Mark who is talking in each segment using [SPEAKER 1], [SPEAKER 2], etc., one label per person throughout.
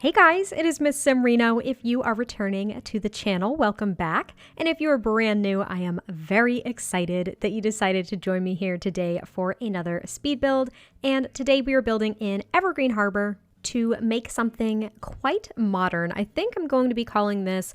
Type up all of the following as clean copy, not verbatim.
[SPEAKER 1] Hey guys, it is MissSimReno. If you are returning to the channel, welcome back. And if you are brand new, I am very excited that you decided to join me here today for another speed build. And today we are building in Evergreen Harbor to make something quite modern. I think I'm going to be calling this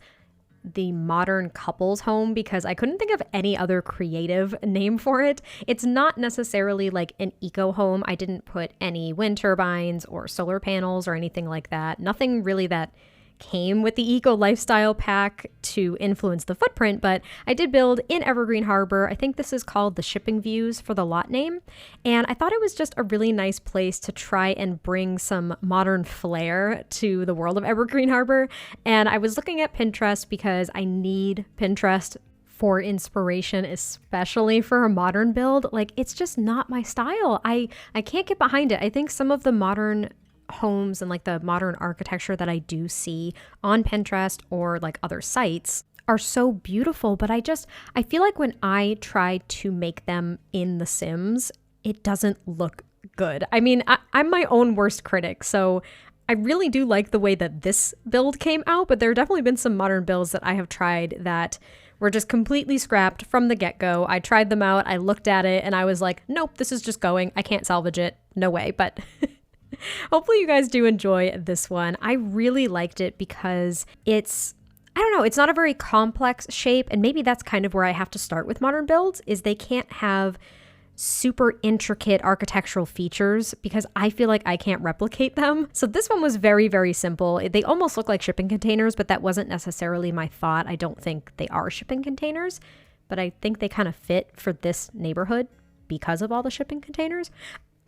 [SPEAKER 1] the modern couple's home because I couldn't think of any other creative name for it. It's not necessarily like an eco home. I didn't put any wind turbines or solar panels or anything like that. Nothing really that came with the eco lifestyle pack to influence the footprint, but I did build in Evergreen Harbor. I think this is called the Shipping Views for the lot name. And I thought it was just a really nice place to try and bring some modern flair to the world of Evergreen Harbor. And I was looking at Pinterest because I need Pinterest for inspiration, especially for a modern build. Like, it's just not my style. I can't get behind it. I think some of the modern homes and like the modern architecture that I do see on Pinterest or like other sites are so beautiful, but I feel like when I try to make them in The Sims, it doesn't look good. I mean, I'm my own worst critic, so I really do like the way that this build came out, but there have definitely been some modern builds that I have tried that were just completely scrapped from the get-go. I tried them out, I looked at it, and I was like, nope, this is just going. I can't salvage it. No way. But hopefully you guys do enjoy this one. I really liked it because it's not a very complex shape, and maybe that's kind of where I have to start with modern builds, is they can't have super intricate architectural features because I feel like I can't replicate them. So this one was very, very simple. They almost look like shipping containers, but that wasn't necessarily my thought. I don't think they are shipping containers, but I think they kind of fit for this neighborhood because of all the shipping containers.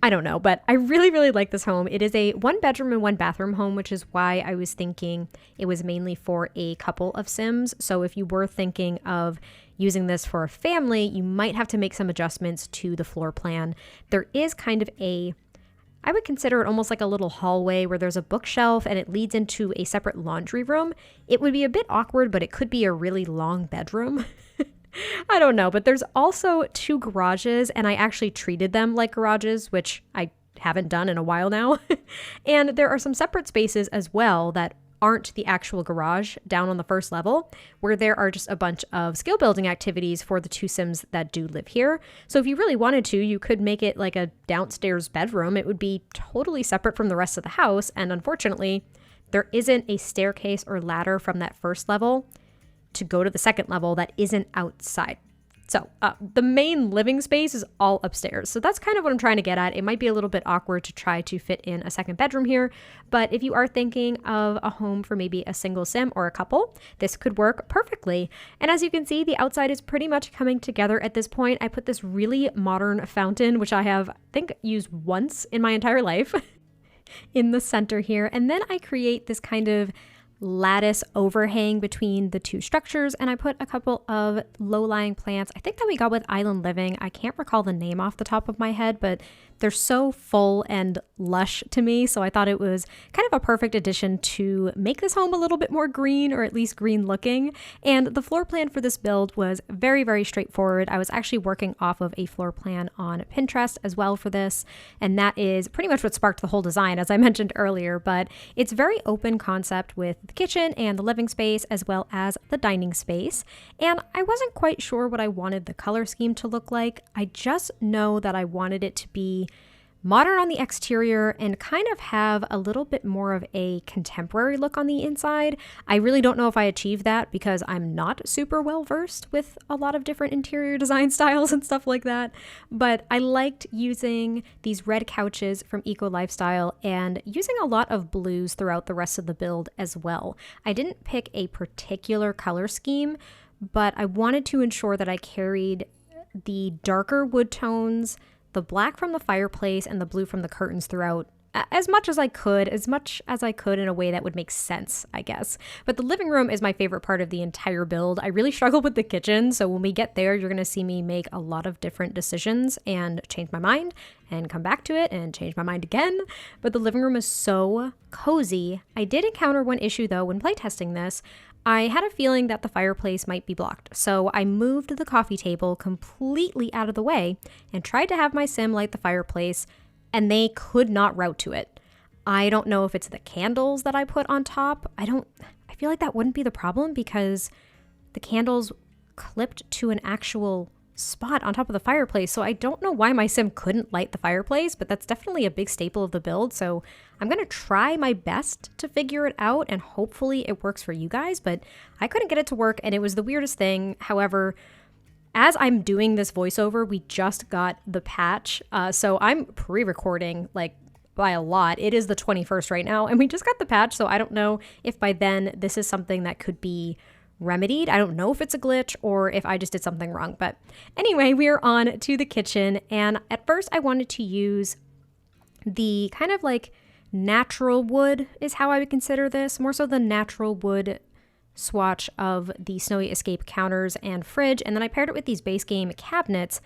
[SPEAKER 1] I don't know, but I really, really like this home. It is a 1-bedroom and 1-bathroom home, which is why I was thinking it was mainly for a couple of Sims. So if you were thinking of using this for a family, you might have to make some adjustments to the floor plan. There is kind of I would consider it almost like a little hallway where there's a bookshelf and it leads into a separate laundry room. It would be a bit awkward, but it could be a really long bedroom. I don't know, but there's also 2 garages, and I actually treated them like garages, which I haven't done in a while now. And there are some separate spaces as well that aren't the actual garage down on the first level, where there are just a bunch of skill building activities for the 2 Sims that do live here. So if you really wanted to, you could make it like a downstairs bedroom. It would be totally separate from the rest of the house, and unfortunately, there isn't a staircase or ladder from that first level to go to the second level that isn't outside. So the main living space is all upstairs. So that's kind of what I'm trying to get at. It might be a little bit awkward to try to fit in a second bedroom here, but if you are thinking of a home for maybe a single Sim or a couple, this could work perfectly. And as you can see, the outside is pretty much coming together at this point. I put this really modern fountain, which I have, I think, used once in my entire life, in the center here. And then I create this kind of lattice overhang between the 2 structures, and I put a couple of low-lying plants. I think that we got with Island Living. I can't recall the name off the top of my head, but they're so full and lush to me, so I thought it was kind of a perfect addition to make this home a little bit more green, or at least green looking. And the floor plan for this build was very, very straightforward. I was actually working off of a floor plan on Pinterest as well for this, and that is pretty much what sparked the whole design, as I mentioned earlier. But it's very open concept with the kitchen and the living space as well as the dining space. And I wasn't quite sure what I wanted the color scheme to look like. I just know that I wanted it to be modern on the exterior and kind of have a little bit more of a contemporary look on the inside. I really don't know if I achieved that because I'm not super well versed with a lot of different interior design styles and stuff like that, but I liked using these red couches from Eco Lifestyle and using a lot of blues throughout the rest of the build as well. I didn't pick a particular color scheme, but I wanted to ensure that I carried the darker wood tones, the black from the fireplace, and the blue from the curtains throughout as much as I could in a way that would make sense, I guess. But the living room is my favorite part of the entire build. I really struggled with the kitchen, so when we get there, you're going to see me make a lot of different decisions and change my mind and come back to it and change my mind again. But the living room is so cozy. I did encounter one issue though when playtesting this. I had a feeling that the fireplace might be blocked, so I moved the coffee table completely out of the way and tried to have my Sim light the fireplace, and they could not route to it. I don't know if it's the candles that I put on top. I feel like that wouldn't be the problem because the candles clipped to an actual spot on top of the fireplace. So I don't know why my sim couldn't light the fireplace, but that's definitely a big staple of the build. So I'm going to try my best to figure it out and hopefully it works for you guys, but I couldn't get it to work and it was the weirdest thing. However, as I'm doing this voiceover, we just got the patch. So I'm pre-recording like by a lot. It is the 21st right now and we just got the patch. So I don't know if by then this is something that could be remedied. I don't know if it's a glitch or if I just did something wrong. But anyway, we're on to the kitchen. And at first I wanted to use the kind of like natural wood is how I would consider this. More so the natural wood swatch of the Snowy Escape counters and fridge. And then I paired it with these base game cabinets.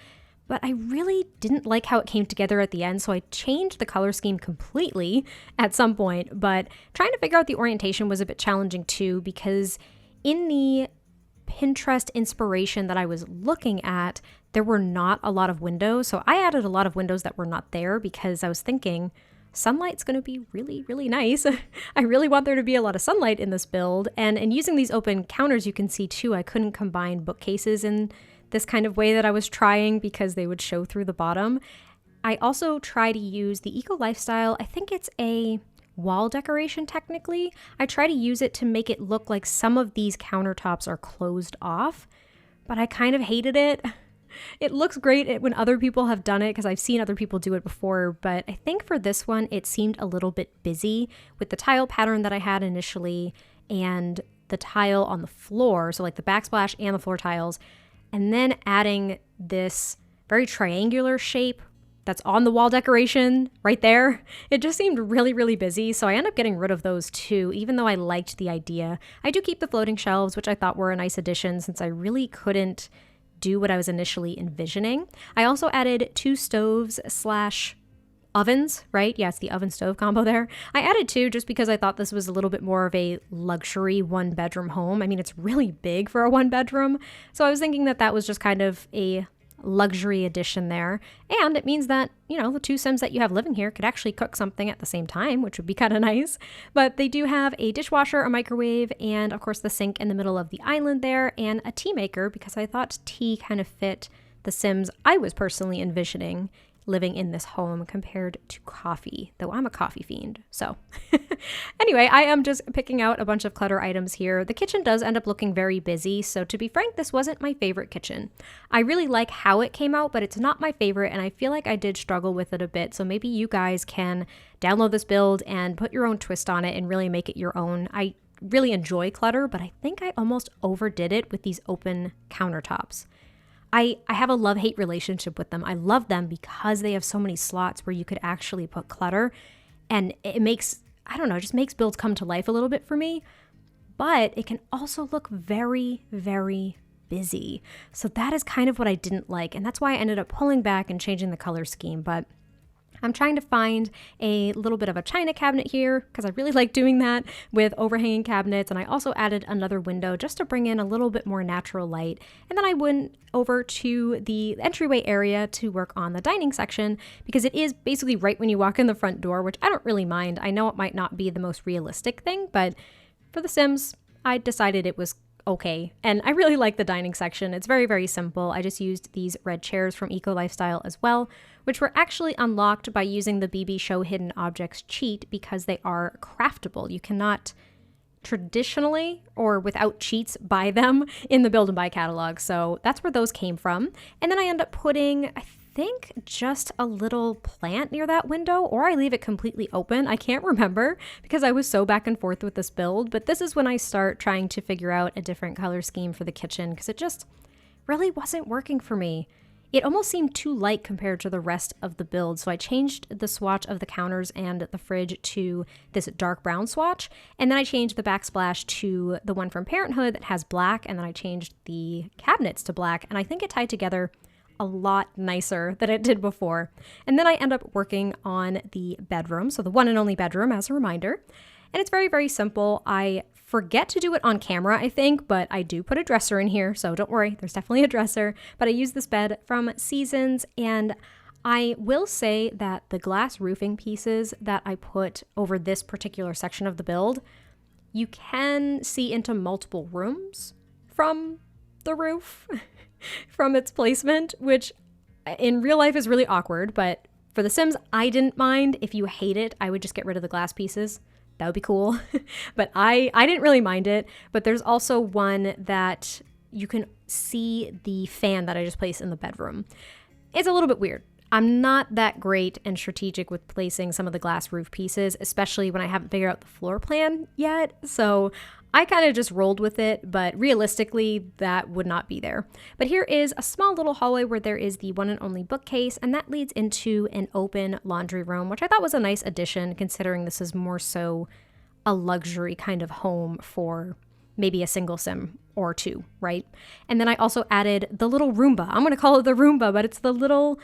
[SPEAKER 1] But I really didn't like how it came together at the end, so I changed the color scheme completely at some point. But trying to figure out the orientation was a bit challenging too, because in the Pinterest inspiration that I was looking at, there were not a lot of windows. So I added a lot of windows that were not there because I was thinking sunlight's going to be really, really nice. I really want there to be a lot of sunlight in this build. And in using these open counters, you can see too, I couldn't combine bookcases in this kind of way that I was trying because they would show through the bottom. I also try to use the Eco Lifestyle. I think it's a wall decoration technically. I try to use it to make it look like some of these countertops are closed off, but I kind of hated it. It looks great when other people have done it because I've seen other people do it before, but I think for this one it seemed a little bit busy with the tile pattern that I had initially and the tile on the floor, so like the backsplash and the floor tiles. And then adding this very triangular shape that's on the wall decoration right there. It just seemed really, really busy. So I ended up getting rid of those too, even though I liked the idea. I do keep the floating shelves, which I thought were a nice addition since I really couldn't do what I was initially envisioning. I also added 2 stoves / ovens, right? Yeah, it's the oven stove combo there. I added 2 just because I thought this was a little bit more of a luxury 1-bedroom home. I mean, it's really big for a 1-bedroom. So I was thinking that that was just kind of a luxury addition there. And it means that, you know, the 2 Sims that you have living here could actually cook something at the same time, which would be kind of nice. But they do have a dishwasher, a microwave, and of course the sink in the middle of the island there, and a tea maker because I thought tea kind of fit the Sims I was personally envisioning living in this home compared to coffee, though I'm a coffee fiend. So anyway, I am just picking out a bunch of clutter items here. The kitchen does end up looking very busy. So to be frank, this wasn't my favorite kitchen. I really like how it came out, but it's not my favorite. And I feel like I did struggle with it a bit. So maybe you guys can download this build and put your own twist on it and really make it your own. I really enjoy clutter, but I think I almost overdid it with these open countertops. I have a love-hate relationship with them. I love them because they have so many slots where you could actually put clutter, and it makes, I don't know, it just makes builds come to life a little bit for me, but it can also look very, very busy. So that is kind of what I didn't like, and that's why I ended up pulling back and changing the color scheme. But I'm trying to find a little bit of a china cabinet here because I really like doing that with overhanging cabinets. And I also added another window just to bring in a little bit more natural light. And then I went over to the entryway area to work on the dining section because it is basically right when you walk in the front door, which I don't really mind. I know it might not be the most realistic thing, but for The Sims, I decided it was okay. And I really like the dining section. It's very, very simple. I just used these red chairs from Eco Lifestyle as well, which were actually unlocked by using the BB Show Hidden Objects cheat because they are craftable. You cannot traditionally or without cheats buy them in the Build and Buy catalog. So that's where those came from. And then I end up putting, I think, just a little plant near that window, or I leave it completely open. I can't remember because I was so back and forth with this build, but this is when I start trying to figure out a different color scheme for the kitchen because it just really wasn't working for me. It almost seemed too light compared to the rest of the build, so I changed the swatch of the counters and the fridge to this dark brown swatch, and then I changed the backsplash to the one from Parenthood that has black, and then I changed the cabinets to black, and I think it tied together a lot nicer than it did before. And then I end up working on the bedroom, so the one and only bedroom as a reminder. And it's very, very simple. I forget to do it on camera, I think, but I do put a dresser in here, so don't worry, there's definitely a dresser. But I use this bed from Seasons, and I will say that the glass roofing pieces that I put over this particular section of the build, you can see into multiple rooms from the roof, from its placement, which in real life is really awkward, but for The Sims, I didn't mind. If you hate it, I would just get rid of the glass pieces. That would be cool. But I didn't really mind it. But there's also one that you can see the fan that I just placed in the bedroom. It's a little bit weird. I'm not that great and strategic with placing some of the glass roof pieces, especially when I haven't figured out the floor plan yet. So I kind of just rolled with it, but realistically, that would not be there. But here is a small little hallway where there is the one and only bookcase, and that leads into an open laundry room, which I thought was a nice addition, considering this is more so a luxury kind of home for maybe a single sim or two, right? And then I also added the little Roomba. I'm going to call it the Roomba, but it's the little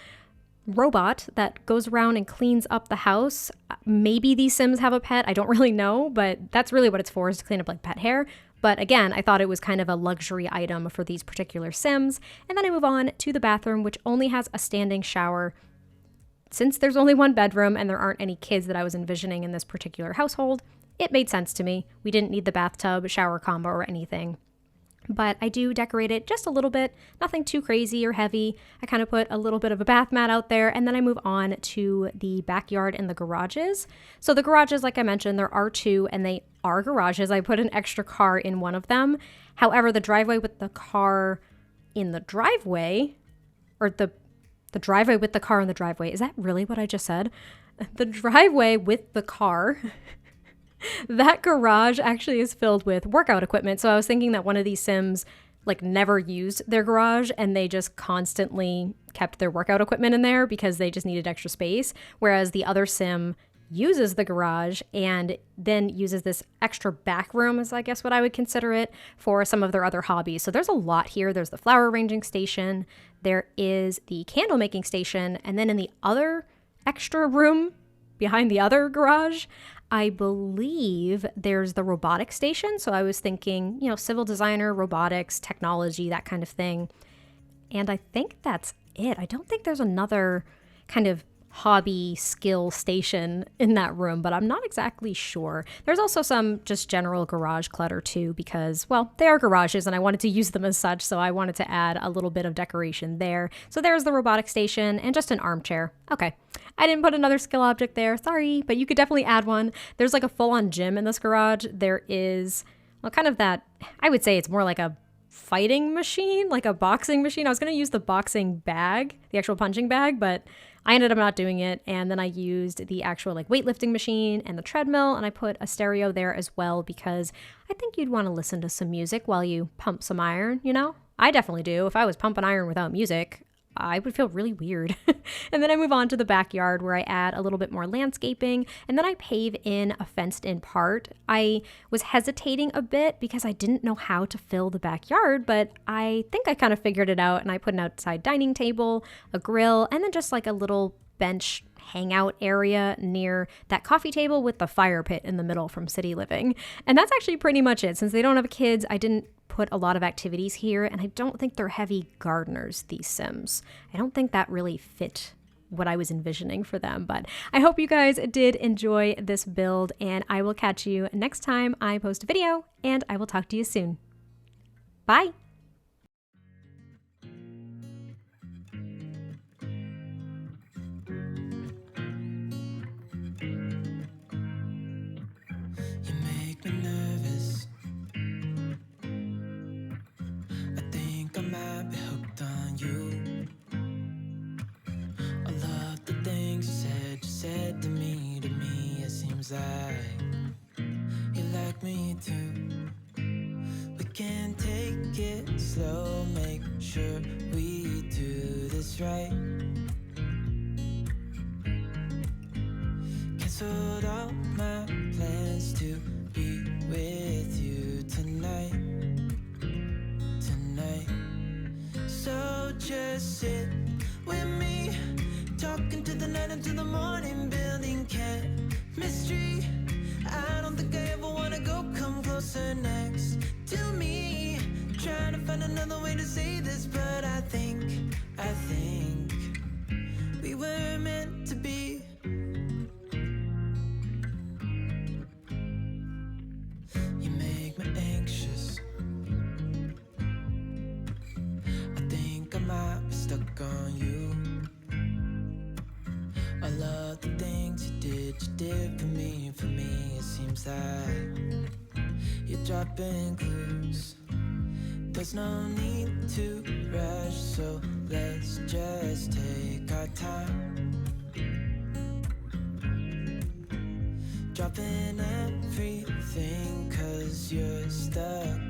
[SPEAKER 1] robot that goes around and cleans up the house. Maybe these Sims have a pet. I don't really know, but that's really what it's for, is to clean up like pet hair. But again, I thought it was kind of a luxury item for these particular Sims. And then I move on to the bathroom, which only has a standing shower. Since there's only one bedroom and there aren't any kids that I was envisioning in this particular household, it made sense to me. We didn't need the bathtub shower combo or anything. But I do decorate it just a little bit, nothing too crazy or heavy. I kind of put a little bit of a bath mat out there, and then I move on to the backyard and the garages. So the garages, like I mentioned, there are two, and they are garages. I put an extra car in one of them. However, the driveway with the car in the driveway, or the driveway with the car in the driveway, is that really what I just said? The driveway with the car... That garage actually is filled with workout equipment. So I was thinking that one of these Sims like never used their garage and they just constantly kept their workout equipment in there because they just needed extra space. Whereas the other Sim uses the garage and then uses this extra back room, is I guess what I would consider it, for some of their other hobbies. So there's a lot here. There's the flower arranging station. There is the candle making station. And then in the other extra room behind the other garage, I believe there's the robotics station. So I was thinking, civil designer, robotics, technology, that kind of thing. And I think that's it. I don't think there's another kind of hobby skill station in that room, but I'm not exactly sure. There's also some just general garage clutter too, because, well, they are garages and I wanted to use them as such. So I wanted to add a little bit of decoration there. So there's the robotic station and just an armchair. Okay. I didn't put another skill object there, sorry, but you could definitely add one. There's like a full-on gym in this garage. There is, well, kind of that, I would say it's more like a fighting machine, like a boxing machine. I was going to use the boxing bag, the actual punching bag, but I ended up not doing it. And then I used the actual like weightlifting machine and the treadmill, and I put a stereo there as well because I think you'd want to listen to some music while you pump some iron, I definitely do. If I was pumping iron without music, I would feel really weird. And then I move on to the backyard where I add a little bit more landscaping, and then I pave in a fenced in part. I was hesitating a bit because I didn't know how to fill the backyard, but I think I kind of figured it out, and I put an outside dining table, a grill, and then just like a little bench hangout area near that coffee table with the fire pit in the middle from City Living. And that's actually pretty much it. Since they don't have kids, I didn't put a lot of activities here, and I don't think they're heavy gardeners, these Sims. I don't think that really fit what I was envisioning for them, but I hope you guys did enjoy this build, and I will catch you next time I post a video, and I will talk to you soon. Bye!
[SPEAKER 2] Like you like me too. We can take it slow, make sure we do this right. Canceled all my plans to be with you tonight. So just sit with me, talking to the night until the morning, building chemistry. I don't think I ever wanna go come closer next to me. Trying to find another way to say this, but I think we we were meant to be. You make me anxious. I think I might be stuck on you. All of the things you did for me. It seems like you're dropping clues. There's no need to rush, so let's just take our time. Dropping everything, 'cause you're stuck